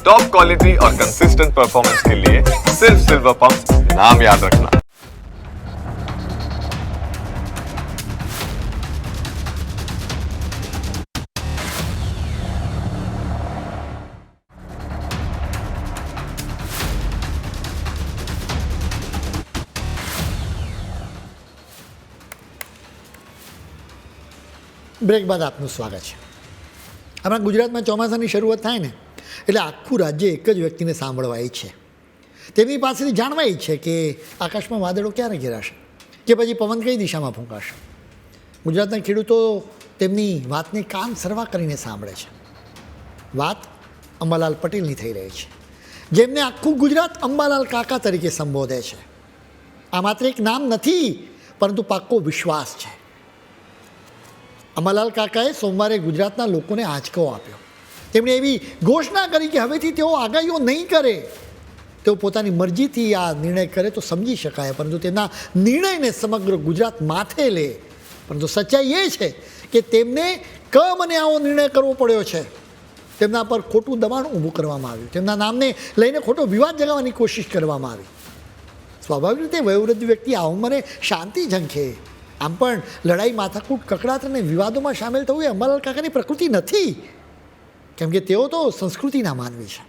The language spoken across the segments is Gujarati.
टॉप क्वालिटी और कंसिस्टेंट परफॉर्मेंस के लिए सिर्फ सिल्वर पंप नाम याद रखना। બ્રેક બાદ આપનું સ્વાગત છે. આપણા ગુજરાતમાં ચોમાસાની શરૂઆત થાય ને એટલે આખું રાજ્ય એક જ વ્યક્તિને સાંભળવા ઈચ્છે, તેમની પાસેથી જાણવા ઈચ્છે કે આકાશમાં વાદળો ક્યારે ઘેરાશે કે પછી પવન કઈ દિશામાં ફૂંકાશે. ગુજરાતના ખેડૂતો તેમની વાતને કાન સરવા કરીને સાંભળે છે. વાત અંબાલાલ પટેલની થઈ રહી છે, જેમને આખું ગુજરાત અંબાલાલ કાકા તરીકે સંબોધે છે. આ માત્ર એક નામ નથી, પરંતુ પાક્કો વિશ્વાસ છે. અંબાલાલ કાકાએ સોમવારે ગુજરાતના લોકોને આંચકો આપ્યો. તેમણે એવી ઘોષણા કરી કે હવેથી તેઓ આગાહીઓ નહીં કરે, તેઓ પોતાની મરજીથી આ નિર્ણય કરે તો સમજી શકાય, પરંતુ તેમના નિર્ણયને સમગ્ર ગુજરાત માથે લે. પરંતુ સચ્ચાઈ એ છે કે તેમને કમને આવો નિર્ણય કરવો પડ્યો છે. તેમના પર ખોટું દબાણ ઊભું કરવામાં આવ્યું, તેમના નામને લઈને ખોટો વિવાદ જગાવવાની કોશિશ કરવામાં આવી. સ્વાભાવિક રીતે વયોવૃદ્ધ વ્યક્તિ આ ઉંમરે શાંતિ ઝંખે. આમ પણ લડાઈ, માથાકૂટ, કકડાટ અને વિવાદોમાં સામેલ થવું એ અંબાલાલ કાકાની પ્રકૃતિ નથી, કેમ કે તેઓ તો સંસ્કૃતિના માનવી છે.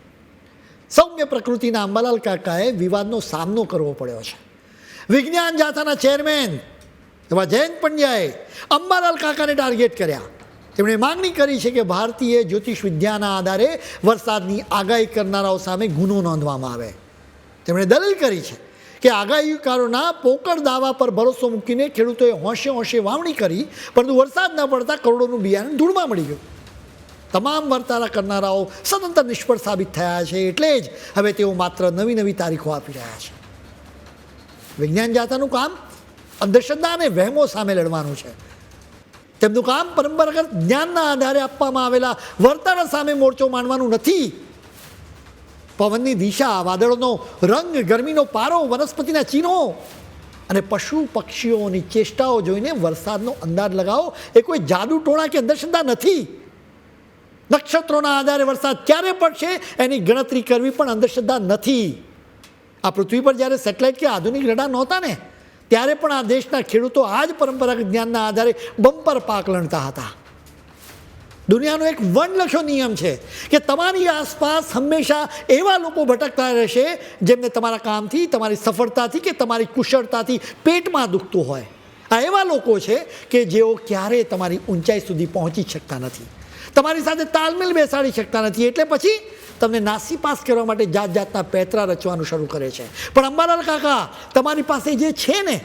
સૌમ્ય પ્રકૃતિના અંબાલાલ કાકાએ વિવાદનો સામનો કરવો પડ્યો છે. વિજ્ઞાન જાથાના ચેરમેન એવા જયંત પંડ્યાએ અંબાલાલ કાકાને ટાર્ગેટ કર્યા. તેમણે માંગણી કરી છે કે ભારતીય જ્યોતિષ વિદ્યાના આધારે વરસાદની આગાહી કરનારાઓ સામે ગુનો નોંધવામાં આવે. તેમણે દલીલ કરી છે કે આગાહીકારોના પોકળ દાવા પર ભરોસો મૂકીને ખેડૂતોએ હોંશે હોંશે વાવણી કરી, પરંતુ વરસાદ ન પડતા કરોડોનું બિયારણ ધૂળમાં મળી ગયું. તમામ વર્તારા કરનારાઓ સદંતર નિષ્ફળ સાબિત થયા છે. એટલે જ હવે તેઓ માત્ર નવી નવી તારીખો આપી રહ્યા છે. વિજ્ઞાન જાથાનું કામ અંધશ્રદ્ધા અને વહેમો સામે લડવાનું છે. તેમનું કામ પરંપરાગત જ્ઞાનના આધારે આપવામાં આવેલા વર્તારા સામે મોરચો માંડવાનું નથી. પવનની દિશા, વાદળોનો રંગ, ગરમીનો પારો, વનસ્પતિના ચિહ્નો અને પશુ પક્ષીઓની ચેષ્ટાઓ જોઈને વરસાદનો અંદાજ લગાવો એ કોઈ જાદુ ટોણા કે અંધશ્રદ્ધા નથી. નક્ષત્રોના આધારે વરસાદ ક્યારે પડશે એની ગણતરી કરવી પણ અંધશ્રદ્ધા નથી. આ પૃથ્વી પર જ્યારે સેટેલાઇટ કે આધુનિક રડાર નહોતા ને, ત્યારે પણ આ દેશના ખેડૂતો આ જ પરંપરાગત જ્ઞાનના આધારે બમ્પર પાક લણતા હતા. દુનિયાનો એક વનલક્ષો નિયમ છે કે તમારી આસપાસ હંમેશા એવા લોકો ભટકતા રહેશે જેમને તમારા કામથી, તમારી સફળતાથી કે તમારી કુશળતાથી પેટમાં દુખતું હોય. આ એવા લોકો છે કે જેઓ ક્યારેય તમારી ઊંચાઈ સુધી પહોંચી શકતા નથી, તમારી સાથે તાલમેલ બેસાડી શકતા નથી. એટલે પછી તમને નાસીપાસ કરવા માટે જાત જાતના પેતરા રચવાનું શરૂ કરે છે. પણ અંબાલાલ કાકા, તમારી પાસે જે છે ને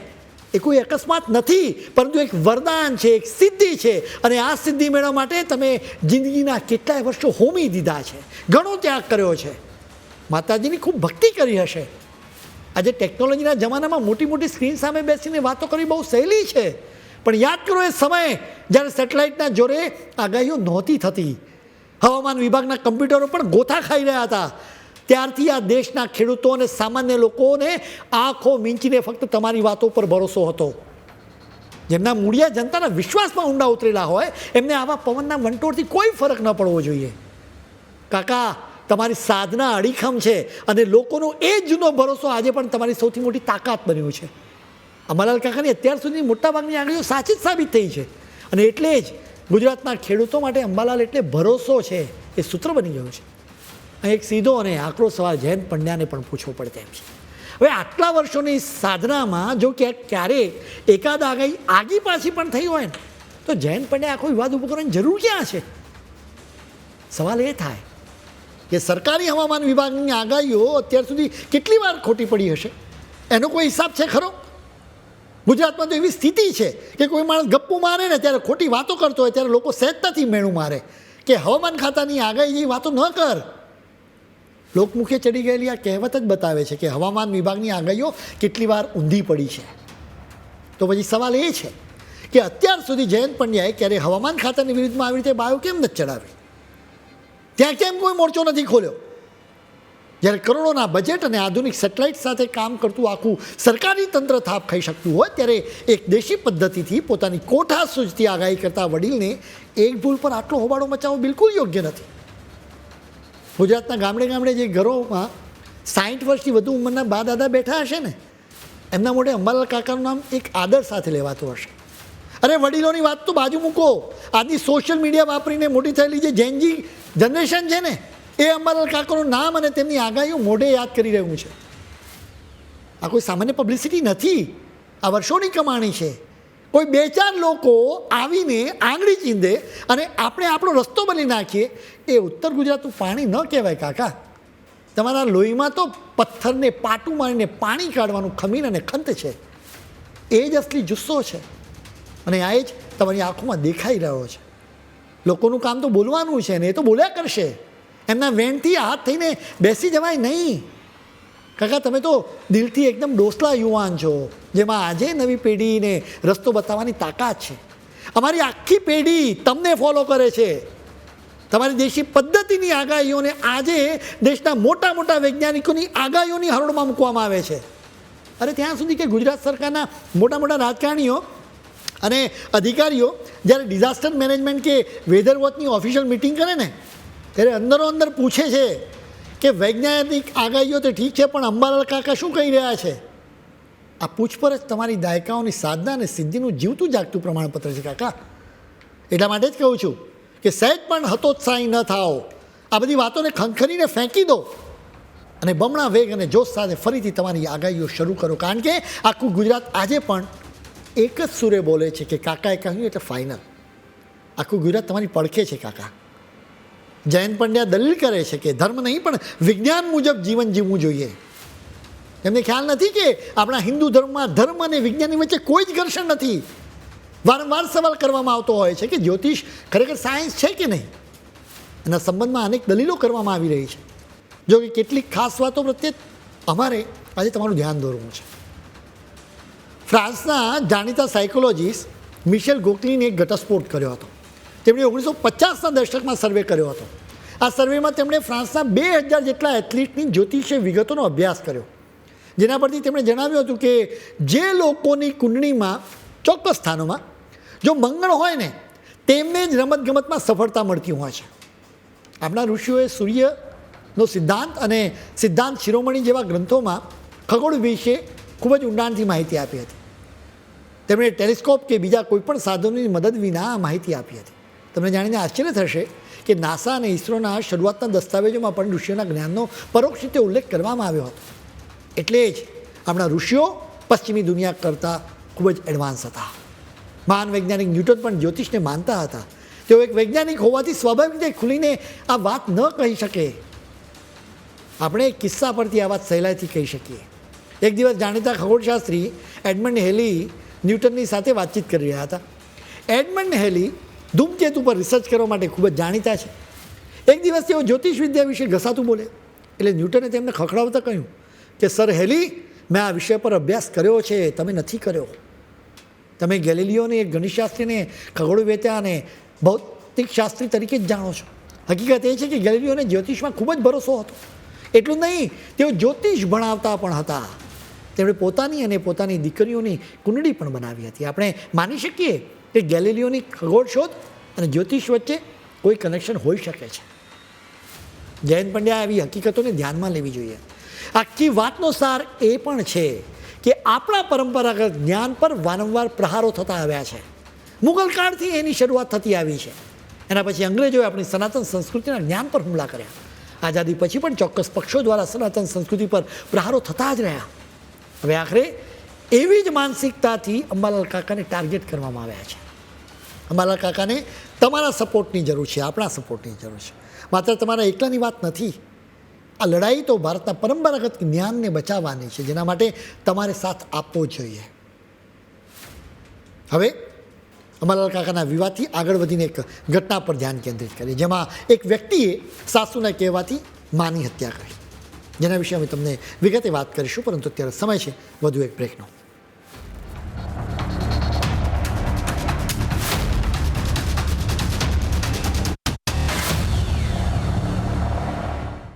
એ કોઈ અકસ્માત નથી, પરંતુ એક વરદાન છે, એક સિદ્ધિ છે. અને આ સિદ્ધિ મેળવવા માટે તમે જિંદગીના કેટલાય વર્ષો હોમી દીધા છે, ઘણો ત્યાગ કર્યો છે, માતાજીની ખૂબ ભક્તિ કરી હશે. આજે ટેકનોલોજીના જમાનામાં મોટી મોટી સ્ક્રીન સામે બેસીને વાતો કરવી બહુ સહેલી છે, પણ યાદ કરો એ સમય જ્યારે સેટેલાઇટના જોરે આગાહીઓ નહોતી થતી, હવામાન વિભાગના કમ્પ્યુટરો પણ ગોથા ખાઈ રહ્યા હતા. ત્યારથી આ દેશના ખેડૂતો અને સામાન્ય લોકોને આંખો મીંચીને ફક્ત તમારી વાતો પર ભરોસો હતો. જેમના મૂળિયા જનતાના વિશ્વાસમાં ઊંડા ઉતરેલા હોય એમને આવા પવનના વંટોળથી કોઈ ફરક ન પડવો જોઈએ. કાકા, તમારી સાધના અડીખમ છે અને લોકોનો એ જ જૂનો ભરોસો આજે પણ તમારી સૌથી મોટી તાકાત બન્યું છે. અંબાલાલ કાકાની અત્યાર સુધીની મોટાભાગની આગાહીઓ સાચી જ સાબિત થઈ છે. અને એટલે જ ગુજરાતના ખેડૂતો માટે અંબાલાલ એટલે ભરોસો છે એ સૂત્ર બની ગયું છે. એક સીધો અને આકરો સવાલ જયંત પંડ્યાને પણ પૂછવો પડે તેમ છે. હવે આટલા વર્ષોની સાધનામાં જો ક્યારેક એકાદ આગાહી આગી પાછી પણ થઈ હોય ને, તો જયંત પંડ્યા આખો વિવાદ ઊભો કરવાની જરૂર ક્યાં છે? સવાલ એ થાય કે સરકારી હવામાન વિભાગની આગાહીઓ અત્યાર સુધી કેટલી વાર ખોટી પડી હશે, એનો કોઈ હિસાબ છે ખરો? ગુજરાતમાં તો એવી સ્થિતિ છે કે કોઈ માણસ ગપ્પુ મારે ને ત્યારે ખોટી વાતો કરતો હોય ત્યારે લોકો સહેજતાથી મેણું મારે કે હવામાન ખાતાની આગાહી જેવી વાતો ન કર. લોકમુખે ચડી ગયેલી આ કહેવત જ બતાવે છે કે હવામાન વિભાગની આગાહીઓ કેટલી વાર ઊંધી પડી છે. તો પછી સવાલ એ છે કે અત્યાર સુધી જયંત પંડ્યાએ ક્યારે હવામાન ખાતાની વિરુદ્ધમાં આવી રીતે બાયો કેમ નથી ચડાવી? ત્યાં કેમ કોઈ મોરચો નથી ખોલ્યો? જ્યારે કરોડોના બજેટ અને આધુનિક સેટેલાઇટ સાથે કામ કરતું આખું સરકારી તંત્ર થાપ ખાઈ શકતું હોય ત્યારે એક દેશી પદ્ધતિથી પોતાની કોઠા સૂઝતી આગાહી કરતા વડીલને એક ભૂલ પર આટલો હોબાળો મચાવવો બિલકુલ યોગ્ય નથી. ગુજરાતના ગામડે ગામડે જે ઘરોમાં 60 વર્ષથી વધુ ઉંમરના બા દાદા બેઠા હશે ને, એમના મોઢે અંબાલાલ કાકાનું નામ એક આદર સાથે લેવાતું હશે. અરે વડીલોની વાત તો બાજુ મૂકો, આજની સોશિયલ મીડિયા વાપરીને મોટી થયેલી જે જેનજી જનરેશન છે ને, એ અંબાલાલ કાકાનું નામ અને તેમની આગાહીઓ મોઢે યાદ કરી રહ્યું છે. આ કોઈ સામાન્ય પબ્લિસિટી નથી, આ વર્ષોની કમાણી છે. કોઈ 2-4 લોકો આવીને આંગળી ચીંધે અને આપણે આપણો રસ્તો બની નાખીએ, એ ઉત્તર ગુજરાતનું પાણી ન કહેવાય કાકા. તમારા લોહીમાં તો પથ્થરને પાટું મારીને પાણી કાઢવાનું ખમીન અને ખંત છે. એ જ અસલી જુસ્સો છે અને આ જ તમારી આંખોમાં દેખાઈ રહ્યો છે. લોકોનું કામ તો બોલવાનું છે ને એ તો બોલ્યા કરશે. એમના વેણથી હાથ થઈને બેસી જવાય નહીં. કાકા તમે તો દિલથી એકદમ ડોસલા યુવાન છો, જેમાં આજે નવી પેઢીને રસ્તો બતાવવાની તાકાત છે. અમારી આખી પેઢી તમને ફોલો કરે છે. તમારી દેશી પદ્ધતિની આગાહીઓને આજે દેશના મોટા મોટા વૈજ્ઞાનિકોની આગાહીઓની હરોળમાં મૂકવામાં આવે છે. અરે ત્યાં સુધી કે ગુજરાત સરકારના મોટા મોટા રાજકારણીઓ અને અધિકારીઓ જ્યારે ડિઝાસ્ટર મેનેજમેન્ટ કે વેધર વોચની ઓફિશિયલ મિટિંગ કરે ને, ત્યારે અંદરો અંદર પૂછે છે કે વૈજ્ઞાનિક આગાહીઓ તો ઠીક છે, પણ અંબાલાલ કાકા શું કહી રહ્યા છે? આ પૂછપરછ તમારી દાયકાઓની સાધના અને સિદ્ધિનું જીવતું જાગતું પ્રમાણપત્ર છે કાકા. એટલા માટે જ કહું છું કે સહેજ પણ હતોત્સાહી ન થાઓ. આ બધી વાતોને ખંખરીને ફેંકી દો અને બમણા વેગ અને જોશ સાથે ફરીથી તમારી આગાહીઓ શરૂ કરો. કારણ કે આખું ગુજરાત આજે પણ એક જ સુરે બોલે છે કે કાકાએ કહ્યું એટલે ફાઇનલ. આખું ગુજરાત તમારી પડખે છે કાકા. જયંત પંડ્યા દલીલ કરે છે કે ધર્મ નહીં પણ વિજ્ઞાન મુજબ જીવન જીવવું જોઈએ. એમને ખ્યાલ નથી કે આપણા હિન્દુ ધર્મમાં ધર્મ અને વિજ્ઞાનની વચ્ચે કોઈ જ ઘર્ષણ નથી. વારંવાર સવાલ કરવામાં આવતો હોય છે કે જ્યોતિષ ખરેખર સાયન્સ છે કે નહીં. એના સંબંધમાં અનેક દલીલો કરવામાં આવી રહી છે. જો કે કેટલીક ખાસ વાતો પ્રત્યે અમારે આજે તમારું ધ્યાન દોરવું છે. ફ્રાન્સના જાણીતા સાયકોલોજીસ્ટ મિશેલ ગોકલીને એક ઘટસ્ફોટ કર્યો હતો. તેમણે 1950ના દશકમાં સર્વે કર્યો હતો. આ સર્વેમાં તેમણે ફ્રાન્સના 2000 જેટલા એથ્લીટની જ્યોતિષીય વિગતોનો અભ્યાસ કર્યો, જેના પરથી તેમણે જણાવ્યું હતું કે જે લોકોની કુંડળીમાં ચોક્કસ સ્થાનોમાં જો મંગળ હોય ને, તેમને જ રમતગમતમાં સફળતા મળતી હોય છે. આપણા ઋષિઓએ સૂર્યનો સિદ્ધાંત અને સિદ્ધાંત શિરોમણી જેવા ગ્રંથોમાં ખગોળ વિશે ખૂબ જ ઊંડાણથી માહિતી આપી હતી. તેમણે ટેલિસ્કોપ કે બીજા કોઈપણ સાધનોની મદદ વિના આ માહિતી આપી હતી. તમને જાણીને આશ્ચર્ય થશે કે નાસા અને ઇસરોના શરૂઆતના દસ્તાવેજોમાં પણ ઋષિઓના જ્ઞાનનો પરોક્ષ રીતે ઉલ્લેખ કરવામાં આવ્યો હતો. એટલે જ આપણા ઋષિઓ પશ્ચિમી દુનિયા કરતાં ખૂબ જ એડવાન્સ હતા. મહાન વૈજ્ઞાનિક ન્યૂટન પણ જ્યોતિષને માનતા હતા. તેઓ એક વૈજ્ઞાનિક હોવાથી સ્વાભાવિક રીતે ખુલીને આ વાત ન કહી શકે. આપણે એક કિસ્સા પરથી આ વાત સહેલાઈથી કહી શકીએ. એક દિવસ જાણીતા ખગોળશાસ્ત્રી એડમંડ હેલી ન્યૂટનની સાથે વાતચીત કરી રહ્યા હતા. એડમંડ હેલી ધૂમકેતુ પર રિસર્ચ કરવા માટે ખૂબ જ જાણીતા છે. એક દિવસ તેઓ જ્યોતિષ વિદ્યા વિશે ઘસાતું બોલે એટલે ન્યૂટને તેમને ખખડાવતા કહ્યું કે સર હેલી, મેં આ વિષય પર અભ્યાસ કર્યો છે, તમે નથી કર્યો. તમે ગેલિલિયોને એક ગણિતશાસ્ત્રીને ખગોળવેત્તા અને ભૌતિક શાસ્ત્રી તરીકે જ જાણો છો. હકીકત એ છે કે ગેલિલિયોને જ્યોતિષમાં ખૂબ જ ભરોસો હતો. એટલું નહીં, તેઓ જ્યોતિષ ભણાવતા પણ હતા. તેમણે પોતાની અને પોતાની દીકરીઓની કુંડળી પણ બનાવી હતી. આપણે માની શકીએ કે ગેલિલિયોની ખગોળ શોધ અને જ્યોતિષ વચ્ચે કોઈ કનેક્શન હોઈ શકે છે. જયંત પંડ્યા આવી હકીકતોને ધ્યાનમાં લેવી જોઈએ. આખી વાતનો સાર એ પણ છે કે આપણા પરંપરાગત જ્ઞાન પર વારંવાર પ્રહારો થતા આવ્યા છે. મુગલ કાળથી એની શરૂઆત થતી આવી છે. એના પછી અંગ્રેજોએ આપણી સનાતન સંસ્કૃતિના જ્ઞાન પર હુમલા કર્યા. આઝાદી પછી પણ ચોક્કસ પક્ષો દ્વારા સનાતન સંસ્કૃતિ પર પ્રહારો થતા જ રહ્યા. હવે આખરે એવી જ માનસિકતાથી અંબાલાલ કાકાને ટાર્ગેટ કરવામાં આવ્યા છે. અંબાલાલ કાકાને તમારા સપોર્ટની જરૂર છે, આપણા સપોર્ટની જરૂર છે. માત્ર તમારા એકલાની વાત નથી. આ લડાઈ તો ભારતના પરંપરાગત જ્ઞાનને બચાવવાની છે, જેના માટે તમારે સાથ આપવો જોઈએ. હવે અંબાલાલ કાકાના વિવાદથી આગળ વધીને એક ઘટના પર ધ્યાન કેન્દ્રિત કરીએ, જેમાં એક વ્યક્તિએ સાસુના કહેવાથી માની હત્યા કરી. જેના વિશે અમે તમને વિગતે વાત કરીશું, પરંતુ અત્યારે સમય છે વધુ એક બ્રેકનો.